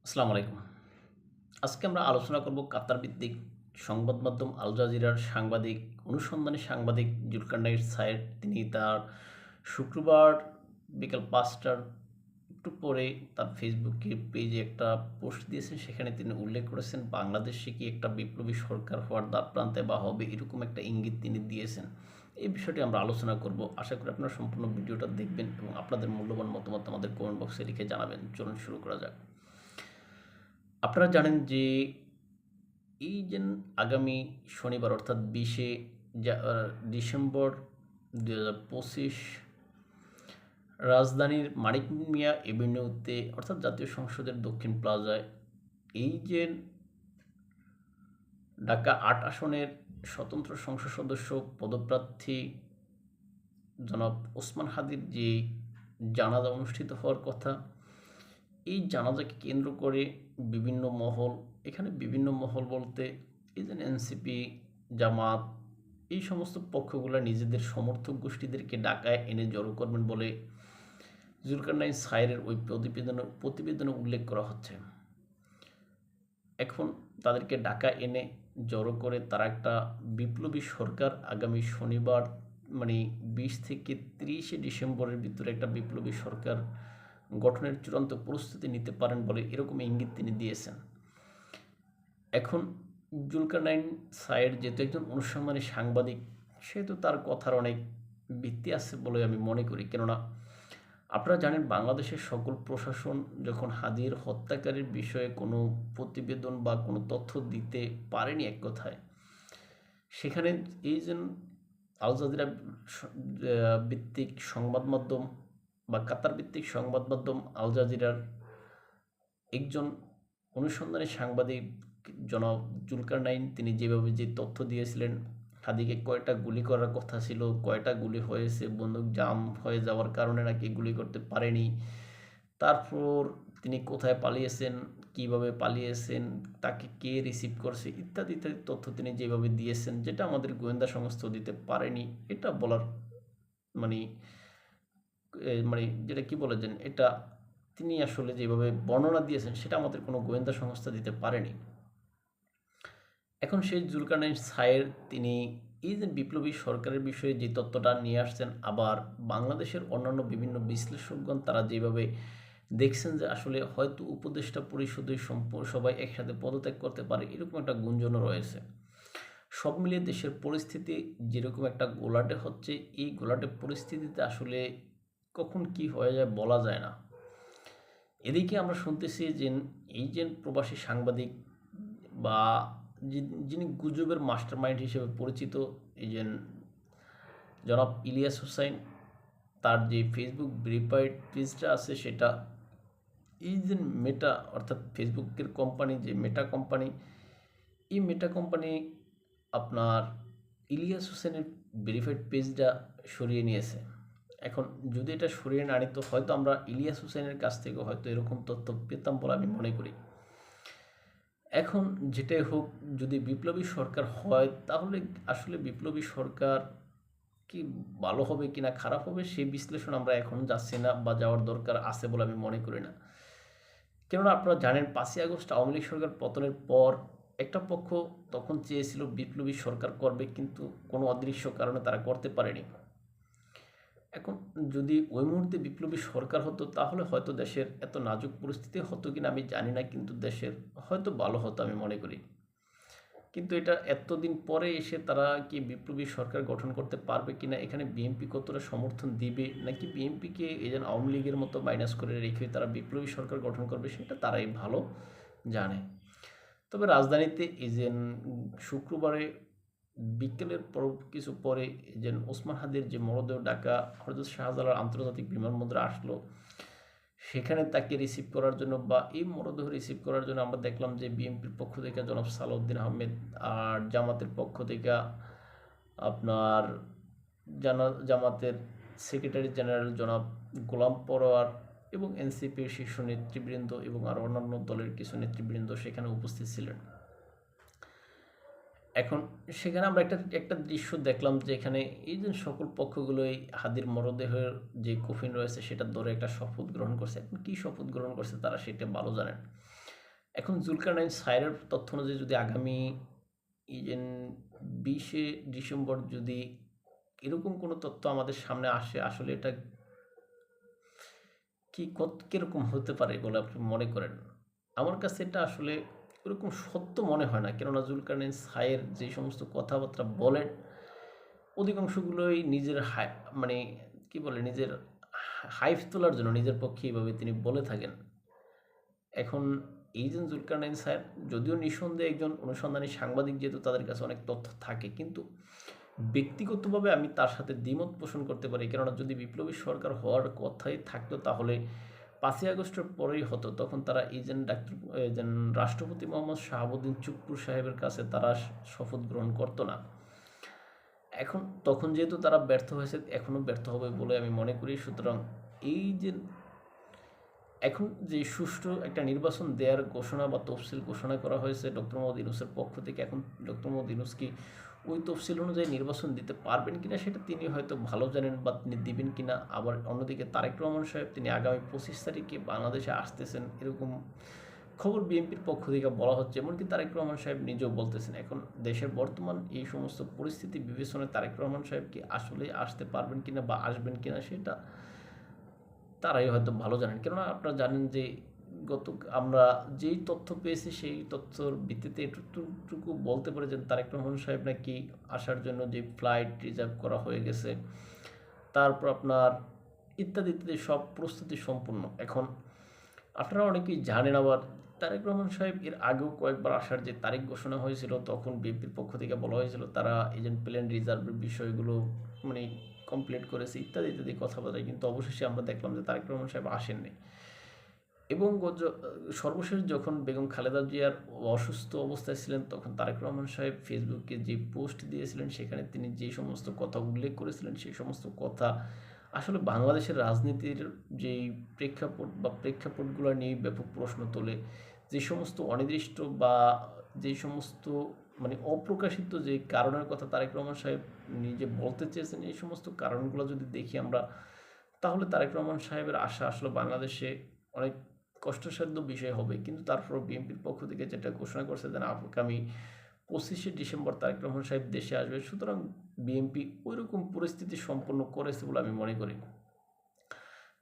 আসসালামু আলাইকুম। আজকে আমরা আলোচনা করব কাতার ভিত্তিক সংবাদ মাধ্যম আল জাজিরার অনুসন্ধানী সাংবাদিক জুলকারনাইন সায়েদ। তিনি তার শুক্রবার বিকাল ৫টার একটু পরে তার ফেসবুকে পেজে একটা পোস্ট দিয়েছেন। সেখানে তিনি উল্লেখ করেছেন বাংলাদেশে কি একটা বিপ্লবী সরকার হওয়ার দ্বারপ্রান্তে বা হবে, এরকম একটা ইঙ্গিত তিনি দিয়েছেন। এই বিষয়টি আমরা আলোচনা করব। আশা করি আপনারা সম্পূর্ণ ভিডিওটা দেখবেন এবং আপনাদের মূল্যবান মতামত আমাদের কমেন্ট বক্সে লিখে জানাবেন। চলুন শুরু করা যাক। আপনারা জানেন যে এই যে আগামী শনিবার অর্থাৎ ২০শে ডিসেম্বর ২০২৫ রাজধানীর মানিক মিয়া এভিনিউতে অর্থাৎ জাতীয় সংসদের দক্ষিণ প্লাজায় এই যে ঢাকা ৮ আসনের স্বতন্ত্র সংসদ সদস্য পদপ্রার্থী জনাব ওসমান হাদির যে জানাজা অনুষ্ঠিত হওয়ার কথা, এই জানাজাকে কেন্দ্র করে বিভিন্ন মহল বলতে এই যে এনসিপি, জামাত, এই সমস্ত পক্ষগুলো নিজেদের সমর্থক গোষ্ঠীদেরকে ঢাকায় এনে জড়ো করবেন বলে জুলকারনাইন সায়েরের ওই প্রতিবেদনে উল্লেখ করা হচ্ছে। এখন তাদেরকে ঢাকা এনে জড়ো করে তারা একটা বিপ্লবী সরকার আগামী শনিবার ২০ থেকে ৩০শে ডিসেম্বরের ভিতরে একটা বিপ্লবী সরকার গঠনের চূড়ান্ত প্রস্তুতি নিতে পারেন বলে এরকম ইঙ্গিত তিনি দিয়েছেন। এখন জুলকারনাইন সায়েদ যেহেতু একজন অনুসন্ধানী সাংবাদিক, সেহেতু তার কথার অনেক ভিত্তি আছে বলে আমি মনে করি। কেননা আপনারা জানেন বাংলাদেশের সকল প্রশাসন যখন হাদির হত্যাকারীর বিষয়ে কোনো প্রতিবেদন বা কোনো তথ্য দিতে পারেনি, এক কথায় সেখানে এই যে আল জাজিরা ভিত্তিক সংবাদ মাধ্যম বা কাতার ভিত্তিক সংবাদ মাধ্যম আল জাজিরার একজন অনুসন্ধানী সাংবাদিক জনাব জুলকারনাইন তিনি যেভাবে যে তথ্য দিয়েছিলেন, হাদিকে কয়টা গুলি করার কথা ছিল, কয়টা গুলি হয়েছে, বন্দুক জাম হয়ে যাওয়ার কারণে নাকি গুলি করতে পারেনি, তারপর তিনি কোথায় পালিয়েছেন, কিভাবে পালিয়েছেন, তাকে কে রিসিভ করছে, ইত্যাদি ইত্যাদি তথ্য তিনি যেভাবে দিয়েছেন, যেটা আমাদের গোয়েন্দা সংস্থা দিতে পারেনি, এটা বলার মানে যেটা কি বলেছেন, এটা তিনি আসলে যেভাবে বর্ণনা দিয়েছেন সেটা আমাদের কোনো গোয়েন্দা সংস্থা দিতে পারেনি। এখন সেই জুলকারনাইন সায়ের তিনি এই যে বিপ্লবী সরকারের বিষয়ে যে তথ্যটা নিয়ে আসছেন, আবার বাংলাদেশের অন্যান্য বিভিন্ন বিশ্লেষকগণ তারা যেভাবে দেখছেন যে আসলে হয়তো উপদেষ্টা পরিষদে সবাই একসাথে পদত্যাগ করতে পারে, এরকম একটা গুঞ্জনও রয়েছে। সব মিলিয়ে দেশের পরিস্থিতি যেরকম একটা গোলাটে হচ্ছে, এই গোলাটে পরিস্থিতিতে আসলে কখন কি হয়ে যায় বলা যায় না। এদিকে আমরা শুনতেছি যে এই যে প্রবাসী সাংবাদিক বা যিনি গুজবের মাস্টারমাইন্ড হিসেবে পরিচিত, এই যে জনাব ইলিয়াস হোসাইন, তার যে ফেসবুক ভেরিফাইড পেজটা আছে সেটা এই যে মেটা অর্থাৎ ফেসবুকের কোম্পানি যে মেটা কোম্পানি, এই মেটা কোম্পানি আপনার ইলিয়াস হোসেনের ভেরিফাইড পেজটা সরিয়ে নিয়েছে। এখন যদি এটা সরিয়ে না নিত, হয়তো আমরা ইলিয়াস হোসেনের কাছ থেকে হয়তো এরকম তথ্য পেতাম বলে আমি মনে করি। এখন যেটাই হোক, যদি বিপ্লবী সরকার হয় তাহলে আসলে বিপ্লবী সরকার কি ভালো হবে কিনা খারাপ হবে সেই বিশ্লেষণ আমরা এখন যাচ্ছি না বা যাওয়ার দরকার আছে বলে আমি মনে করি না। কেননা আপনারা জানেন ৫ই আগস্ট আওয়ামী লীগ সরকার পতনের পর একটা পক্ষ তখন চেয়েছিল বিপ্লবী সরকার করবে, কিন্তু কোনো অদৃশ্য কারণে তারা করতে পারেনি। এখন যদি ওই মুহূর্তে বিপ্লবী সরকার হতো তাহলে হয়তো দেশের এত নাজুক পরিস্থিতি হতো কিনা আমি জানি না, কিন্তু দেশের হয়তো ভালো হতো আমি মনে করি। কিন্তু এটা এতদিন পরে এসে তারা কি বিপ্লবী সরকার গঠন করতে পারবে কিনা, এখানে বিএনপি কতটা সমর্থন দিবে, নাকি বিএনপিকে এই যেন আওয়ামী লীগের মতো মাইনাস করে রেখে তারা বিপ্লবী সরকার গঠন করবে, সেটা তারাই ভালো জানে। তবে রাজধানীতে এই যে শুক্রবারে বিকেলের পর কিছু পরে যে ওসমান হাদির যে মরদেহ ঢাকা হযরত শাহজালাল আন্তর্জাতিক বিমানবন্দরে আসলো, সেখানে তাকে রিসিভ করার জন্য বা এই মরদেহ রিসিভ করার জন্য আমরা দেখলাম যে বিএনপির পক্ষ থেকে জনাব সালাউদ্দিন আহমেদ, আর জামাতের পক্ষ থেকে আপনার জামাতের সেক্রেটারি জেনারেল জনাব গোলাম পরোয়ার এবং এনসিপির শীর্ষ নেতৃবৃন্দ এবং আরও অন্যান্য দলের কিছু নেতৃবৃন্দ সেখানে উপস্থিত ছিলেন। এখন সেখানে আমরা একটা দৃশ্য দেখলাম যে এখানে এই যে সকল পক্ষগুলোই হাদির মরদেহের যে কফিন রয়েছে সেটা ধরে একটা শপথ গ্রহণ করছে। এখন কী শপথ গ্রহণ করছে তারা সেটা ভালো জানেন। এখন জুলকারনাইন সায়েরের তথ্য অনুযায়ী যদি আগামী ইভেন 20শে ডিসেম্বর যদি এরকম কোনো তথ্য আমাদের সামনে আসে, আসলে এটা কিরকম হতে পারে বলে আপনি মনে করেন? আমার কাছে এটা আসলে ওরকম সত্য মনে হয় না, কেননা জুলকারনাইন সায়ের যে সমস্ত কথাবার্তা বলেন অধিকাংশগুলোই নিজের মানে কি বলে, নিজের হাইপ তোলার জন্য নিজের পক্ষে এইভাবে তিনি বলে থাকেন। এখন এই যে জুলকারনাইন স্যার যদিও নিঃসন্দেহে একজন অনুসন্ধানী সাংবাদিক, যেহেতু তাদের কাছে অনেক তথ্য থাকে, কিন্তু ব্যক্তিগতভাবে আমি তার সাথে দ্বিমত পোষণ করতে পারি, কেননা যদি বিপ্লবী সরকার হওয়ার কথাই থাকতো তাহলে 5ই আগস্টের পরেই হতো। তখন তারা এই যে রাষ্ট্রপতি মোহাম্মদ শাহাবুদ্দিন চুপ্পুর সাহেবের কাছে তারা শপথ গ্রহণ করতো না। এখন তখন যেহেতু তারা ব্যর্থ হয়েছে, এখনও ব্যর্থ হবে বলে আমি মনে করি। সুতরাং এই যে এখন যে সুষ্ঠু একটা নির্বাচন দেওয়ার ঘোষণা বা তফসিল ঘোষণা করা হয়েছে ডক্টর মোহাম্মদ ইউনূসের পক্ষ থেকে, এখন ডক্টর মোহাম্মদ ইউনূস কি ওই তফসিল অনুযায়ী নির্বাচন দিতে পারবেন কিনা সেটা তিনি হয়তো ভালো জানেন, বা তিনি দিবেন কিনা। আবার অন্যদিকে তারেক রহমান সাহেব তিনি আগামী 25 তারিখে বাংলাদেশে আসতেছেন, এরকম খবর বিএনপির পক্ষ থেকে বলা হচ্ছে। এমনকি তারেক রহমান সাহেব নিজেও বলতেছেন, এখন দেশের বর্তমান এই সমস্ত পরিস্থিতি বিবেচনায় তারেক রহমান সাহেব কি আসলে আসতে পারবেন কিনা বা আসবেন কিনা সেটা তারাই হয়তো ভালো জানেন। কেননা আপনারা জানেন যে আমরা যেই তথ্য পেয়েছি সেই তথ্যর ভিত্তিতে এটুকু বলতে পারি যে তারেক রহমান সাহেব নাকি আসার জন্য যে ফ্লাইট রিজার্ভ করা হয়ে গেছে, তারপর আপনার ইত্যাদি ইত্যাদি সব প্রস্তুতি সম্পূর্ণ। এখন আপনারা অনেকেই জানেন, আবার তারেক রহমান সাহেব এর আগেও কয়েকবার আসার যে তারিখ ঘোষণা হয়েছিল, তখন বিএনপির পক্ষ থেকে বলা হয়েছিল তারা এজেন্ট প্লেন রিজার্ভের বিষয়গুলো মানে কমপ্লিট করেছে, ইত্যাদি ইত্যাদি কথাবার্তা। কিন্তু অবশেষে আমরা দেখলাম যে তারেক রহমান সাহেব আসেননি। এবং সর্বশেষ যখন বেগম খালেদা জিয়ার অসুস্থ অবস্থায় ছিলেন, তখন তারেক রহমান সাহেব ফেসবুকে যে পোস্ট দিয়েছিলেন, সেখানে তিনি যে সমস্ত কথা উল্লেখ করেছিলেন, সেই সমস্ত কথা আসলে বাংলাদেশের রাজনীতির যেই প্রেক্ষাপটগুলো নিয়ে ব্যাপক প্রশ্ন তোলে। যে সমস্ত অনির্দিষ্ট বা যে সমস্ত মানে অপ্রকাশিত যে কারণের কথা তারেক রহমান সাহেব নিজে বলতে চেয়েছেন, এই সমস্ত কারণগুলো যদি দেখি আমরা, তাহলে তারেক রহমান সাহেবের আশা আসলে বাংলাদেশে অনেক কষ্টসাধ্য বিষয় হবে। কিন্তু তারপরও বিএনপির পক্ষ থেকে যেটা ঘোষণা করছে যে আগামী 25শে ডিসেম্বর তারেক রহমান সাহেব দেশে আসবে, সুতরাং বিএনপি ওইরকম পরিস্থিতি সম্পন্ন করেছে বলে আমি মনে করি।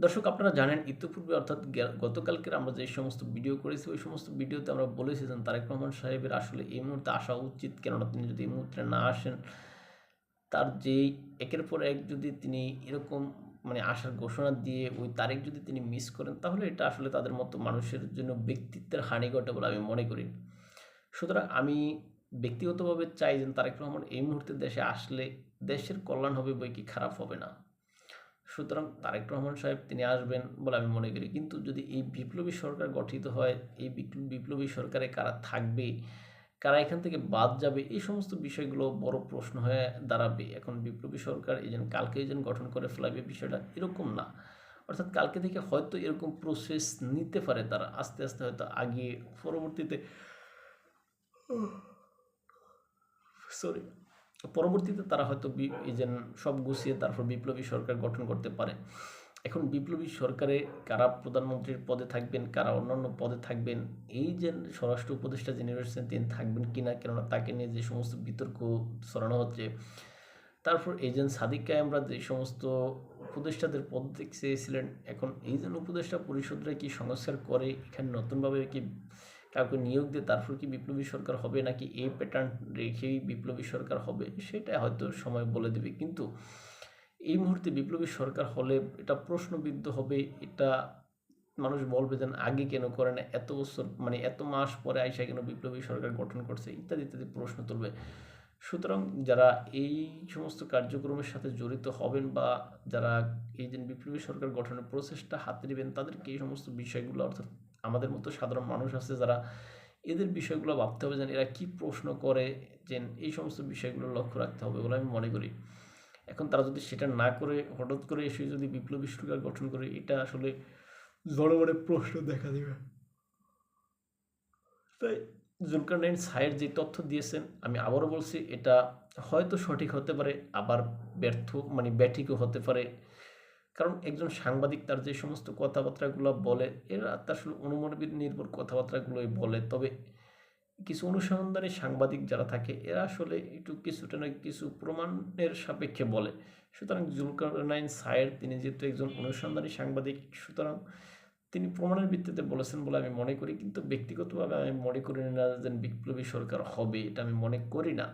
দর্শক, আপনারা জানেন ইতিপূর্বে অর্থাৎ গতকালকের আমরা যে সমস্ত ভিডিও করেছি, ওই সমস্ত ভিডিওতে আমরা বলেছি যে তারেক রহমান সাহেবের আসলে এই মুহূর্তে আসা উচিত, কেননা তিনি যদি এই মুহূর্তে না আসেন, তার যেই একের পর এক যদি তিনি এরকম মানে আসার ঘোষণা দিয়ে ওই তারিখ যদি তিনি মিস করেন, তাহলে এটা আসলে তাদের মতো মানুষের জন্য ব্যক্তিত্বের হানি ঘটে বলে আমি মনে করি। সুতরাং আমি ব্যক্তিগতভাবে চাই যে তারেক রহমান এই মুহূর্তে দেশে আসলে দেশের কল্যাণ হবে, বই কি খারাপ হবে না। সুতরাং তারেক রহমান সাহেব তিনি আসবেন বলে আমি মনে করি। কিন্তু যদি এই বিপ্লবী সরকার গঠিত হয়, এই বিপ্লবী সরকারে কারা থাকবে, কারা এখান থেকে বাদ যাবে, এই সমস্ত বিষয়গুলো বড় প্রশ্ন হয়ে দাঁড়াবে। এখন বিপ্লবী সরকার কালকে গঠন করে ফেলাবে, বিষয়টা এরকম না। অর্থাৎ কালকে থেকে হয়তো এরকম প্রসেস নিতে পারে, তারা আস্তে আস্তে হয়তো আগে পরবর্তীতে তারা হয়তো সব গুছিয়ে তারপর বিপ্লবী সরকার গঠন করতে পারে। এখন বিপ্লবী সরকারে কারা প্রধানমন্ত্রীর পদে থাকবেন, কারা অন্যান্য পদে থাকবেন, এই যে স্বরাষ্ট্র উপদেষ্টা যিনি রয়েছেন তিনি থাকবেন কিনা, কেননা তাকে নিয়ে যে সমস্ত বিতর্ক ছড়ানো হচ্ছে। তারপর সাদিক কায়েমরা যে সমস্ত উপদেষ্টাদের পদ চেয়েছিলেন, এখন উপদেষ্টা পরিষদরা কি সংস্কার করে এখানে নতুনভাবে কি কাউকে নিয়োগ দিয়ে তারপর কি বিপ্লবী সরকার হবে, নাকি এই প্যাটার্ন রেখেই বিপ্লবী সরকার হবে, সেটা হয়তো সময় বলে দেবে। কিন্তু এই মুহূর্তে বিপ্লবী সরকার হলে এটা প্রশ্নবিদ্ধ হবে, এটা মানুষ বলবে যে আগে কেন করে না, এত বছর মানে এত মাস পরে আইসা কেন বিপ্লবী সরকার গঠন করছে, ইত্যাদি ইত্যাদি প্রশ্ন তুলবে। সুতরাং যারা এই সমস্ত কার্যক্রমের সাথে জড়িত হবেন বা যারা এই যে বিপ্লবী সরকার গঠনের প্রচেষ্টা হাতে নেবেন, তাদেরকে এই সমস্ত বিষয়গুলো, অর্থাৎ আমাদের মতো সাধারণ মানুষ আছে যারা, এদের বিষয়গুলো ভাবতে হবে, যেন এরা কি প্রশ্ন করে, যে এই সমস্ত বিষয়গুলো লক্ষ্য রাখতে হবে বলে আমি মনে করি। এখন তারা যদি সেটা না করে হঠাৎ করে এসে যদি বিপ্লবী সরকার গঠন করে, এটা আসলে জনগণের প্রশ্ন দেখা দেবে। তাই জুলকারনাইন সায়ের যে তথ্য দিয়েছেন, আমি আবারও বলছি, এটা হয়তো সঠিক হতে পারে, আবার ব্যর্থ মানে ব্যাঠিকও হতে পারে। কারণ একজন সাংবাদিক তার যে সমস্ত কথাবার্তাগুলো বলে এরা তার আসলে অনুমান নির্ভর কথাবার্তাগুলোই বলে। তবে কিছু অনুসন্ধানী সাংবাদিক যারা থাকে এরা আসলে একটু কিছুটা না কিছু প্রমাণের সাপেক্ষে বলে। সুতরাং জুলকারনাইন সায়ের তিনি যেহেতু একজন অনুসন্ধানী সাংবাদিক, সুতরাং তিনি প্রমাণের ভিত্তিতে বলেছেন বলে আমি মনে করি। কিন্তু ব্যক্তিগতভাবে আমি মনে করি না যে বিপ্লবী সরকার হবে, এটা আমি মনে করি না।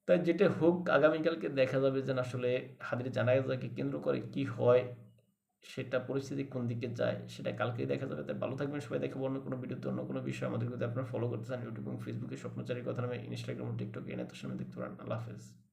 তাই যেটা হোক আগামীকালকে দেখা যাবে যে আসলে হাদির জানাজাকে কেন্দ্র করে কি হয়, সেটা পরিস্থিতি কোন দিকে যায় সেটা কালকেই দেখা যাবে। তাই ভালো থাকবেন সবাই, দেখাবো অন্য কোনো ভিডিওতে অন্য কোনো বিষয়। আমাদের যদি আপনারা ফলো করতে চান ইউটিউব এবং ফেসবুকে স্বপ্নচারীর কথা নামে, ইনস্টাগ্রাম ও টিকটকে এনে তো সামনে দেখতে পারেন। আল্লাহ হাফেজ।